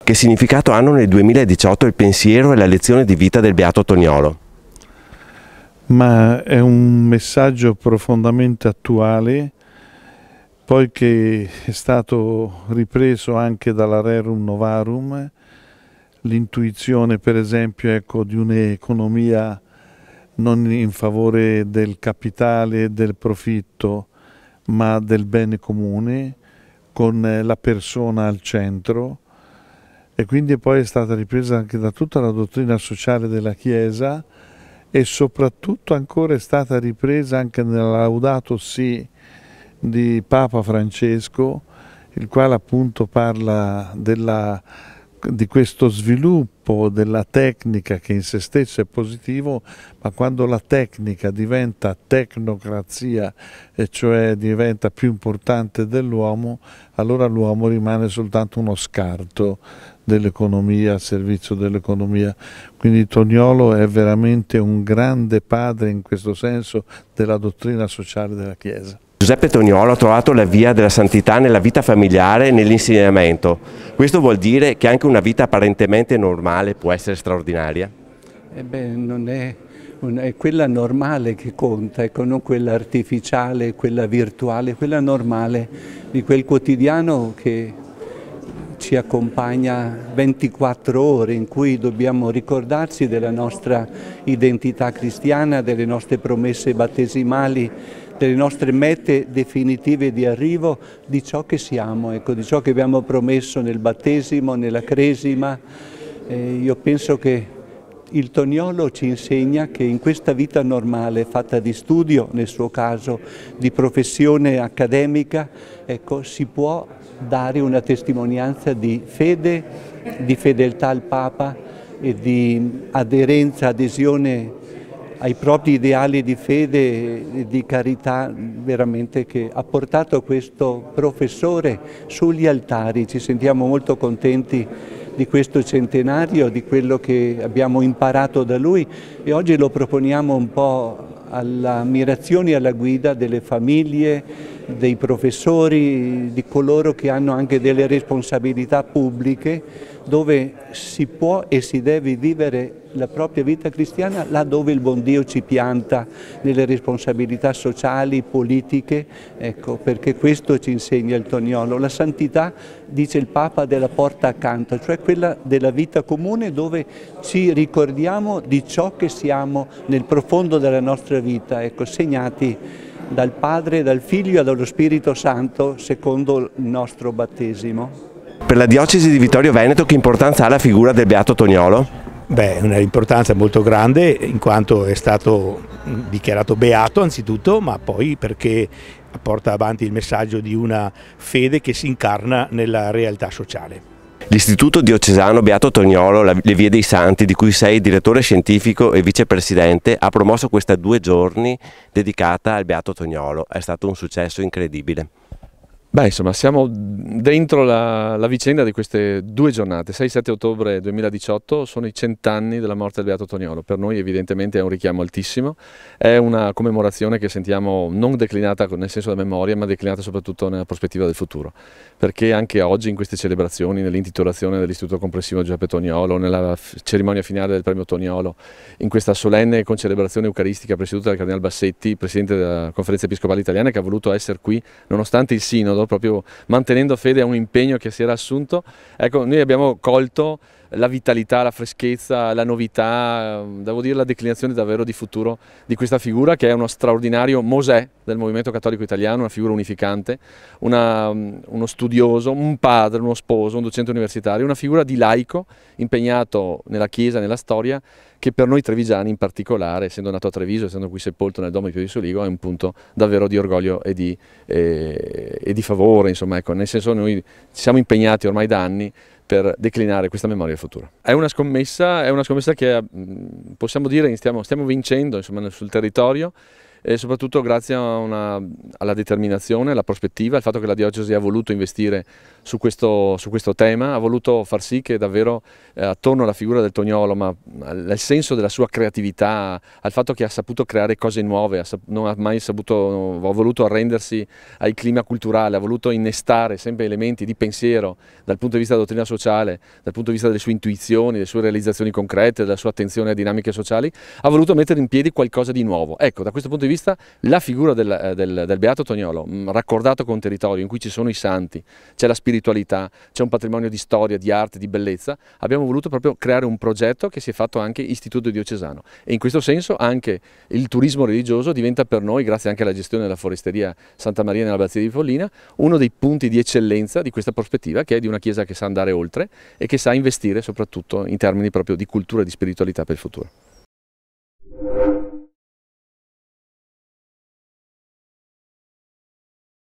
Che significato hanno nel 2018 il pensiero e la lezione di vita del Beato Toniolo? Ma è un messaggio profondamente attuale, poiché è stato ripreso anche dalla Rerum Novarum, l'intuizione per esempio ecco, di un'economia non in favore del capitale e del profitto, ma del bene comune, con la persona al centro. E quindi poi è stata ripresa anche da tutta la dottrina sociale della Chiesa e soprattutto ancora è stata ripresa anche nel Laudato Si di Papa Francesco, il quale appunto parla di questo sviluppo della tecnica che in se stesso è positivo, ma quando la tecnica diventa tecnocrazia, e cioè diventa più importante dell'uomo, allora l'uomo rimane soltanto uno scarto dell'economia, al servizio dell'economia. Quindi Toniolo è veramente un grande padre in questo senso della dottrina sociale della Chiesa. Giuseppe Toniolo ha trovato la via della santità nella vita familiare e nell'insegnamento. Questo vuol dire che anche una vita apparentemente normale può essere straordinaria? Non è quella normale che conta, ecco, non quella artificiale, quella virtuale, quella normale di quel quotidiano che ci accompagna 24 ore in cui dobbiamo ricordarci della nostra identità cristiana, delle nostre promesse battesimali, delle nostre mete definitive di arrivo, di ciò che siamo, ecco, di ciò che abbiamo promesso nel battesimo, nella cresima. Io penso che il Toniolo ci insegna che in questa vita normale, fatta di studio, nel suo caso di professione accademica, ecco, si può dare una testimonianza di fede, di fedeltà al Papa e di aderenza, adesione ai propri ideali di fede e di carità veramente che ha portato questo professore sugli altari. Ci sentiamo molto contenti di questo centenario, di quello che abbiamo imparato da lui e oggi lo proponiamo un po' all'ammirazione e alla guida delle famiglie, dei professori, di coloro che hanno anche delle responsabilità pubbliche dove si può e si deve vivere la propria vita cristiana là dove il buon Dio ci pianta nelle responsabilità sociali, politiche, ecco, perché questo ci insegna il Toniolo. La santità, dice il Papa, della porta accanto, cioè quella della vita comune dove ci ricordiamo di ciò che siamo nel profondo della nostra vita, ecco, segnati dal Padre, dal Figlio e dallo Spirito Santo secondo il nostro battesimo. Per la diocesi di Vittorio Veneto che importanza ha la figura del Beato Toniolo? Beh, una importanza molto grande in quanto è stato dichiarato beato anzitutto, ma poi perché porta avanti il messaggio di una fede che si incarna nella realtà sociale. L'Istituto Diocesano Beato Toniolo, le Vie dei Santi, di cui sei direttore scientifico e vicepresidente, ha promosso questa 2 giorni dedicata al Beato Toniolo. È stato un successo incredibile. Beh, insomma, siamo dentro la vicenda di queste 2 giornate. 6-7 ottobre 2018 sono i 100 anni della morte del Beato Toniolo. Per noi evidentemente è un richiamo altissimo, è una commemorazione che sentiamo non declinata nel senso della memoria, ma declinata soprattutto nella prospettiva del futuro. Perché anche oggi in queste celebrazioni, nell'intitolazione dell'Istituto Comprensivo Giuseppe Toniolo, nella cerimonia finale del premio Toniolo, in questa solenne concelebrazione eucaristica presieduta dal Cardinale Bassetti, Presidente della Conferenza Episcopale Italiana, che ha voluto essere qui nonostante il Sinodo, proprio mantenendo fede a un impegno che si era assunto. Ecco, noi abbiamo colto la vitalità, la freschezza, la novità, devo dire la declinazione davvero di futuro di questa figura che è uno straordinario Mosè del movimento cattolico italiano, una figura unificante, uno studioso, un padre, uno sposo, un docente universitario, una figura di laico impegnato nella Chiesa, nella storia, che per noi trevigiani in particolare, essendo nato a Treviso, essendo qui sepolto nel Domo di Chiodi Soligo, è un punto davvero di orgoglio e di favore, insomma, ecco, nel senso noi ci siamo impegnati ormai da anni per declinare questa memoria del futuro. È una scommessa che possiamo dire stiamo vincendo, insomma, sul territorio, e soprattutto grazie alla determinazione, alla prospettiva, al fatto che la diocesi ha voluto investire su questo tema, ha voluto far sì che davvero attorno alla figura del Toniolo, ma al senso della sua creatività, al fatto che ha saputo creare cose nuove, non ha mai voluto arrendersi al clima culturale, ha voluto innestare sempre elementi di pensiero dal punto di vista della dottrina sociale, dal punto di vista delle sue intuizioni, delle sue realizzazioni concrete, della sua attenzione a dinamiche sociali, ha voluto mettere in piedi qualcosa di nuovo. Ecco, da questo punto di vista la figura del Beato Toniolo, raccordato con un territorio in cui ci sono i santi, c'è la spiritualità, c'è un patrimonio di storia, di arte, di bellezza, abbiamo voluto proprio creare un progetto che si è fatto anche Istituto Diocesano, e in questo senso anche il turismo religioso diventa per noi, grazie anche alla gestione della foresteria Santa Maria nell'Abbazia di Follina, uno dei punti di eccellenza di questa prospettiva, che è di una chiesa che sa andare oltre e che sa investire soprattutto in termini proprio di cultura e di spiritualità per il futuro.